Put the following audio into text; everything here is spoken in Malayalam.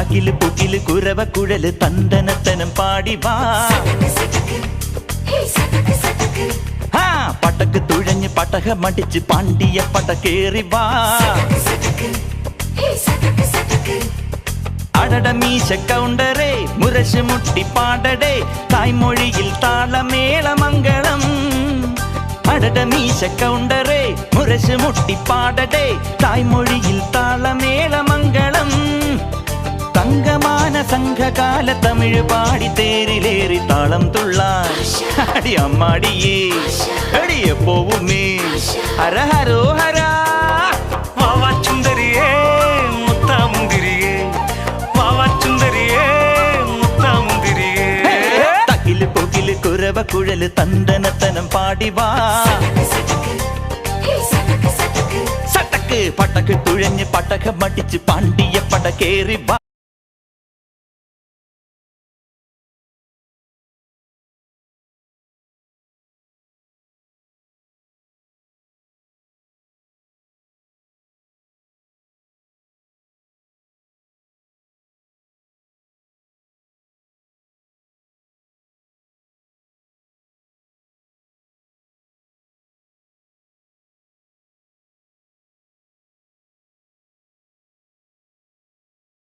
തകില് പുകില് കുരവ കുഴല് തന്തനത്തനം പാടി വാ. പടക്ക് തുഴഞ്ഞ് പടകമടിച്ച് പാണ്ടിയ പടകേറി വാ. അടട മീശ കൗണ്ടറേ മുരശ് മുട്ടി പാടടേ തായ്മൊഴിയിൽ താളമേളമംഗളം. അടട മീശ കൗണ്ടറേ മുരശ് മുട്ടി പാടടേ തായ്മൊഴിയിൽ താളമേളമംഗളം. തങ്കമാന സംഘകാല തമിഴ് പാടി തേരിലേറി താളം തുള്ളാൻ അടി അമ്മാടിയേ അടിയെ പോവുമേ ഹര ഹരോ ഹരാ. വാവാച്ചുന്തരിയേ മുത്താമുന്തിരിയേ വാവാച്ചുന്തരിയേ മുത്താമുന്തിരിയേ. തകില് പുകില് കുരവ കുഴല് തന്തനത്തനം പാടി വാ. സട്ടക്ക് പടക്ക് തുഴഞ്ഞ് പടകമടിച്ച് പാണ്ടിയ പടകേറി വാ.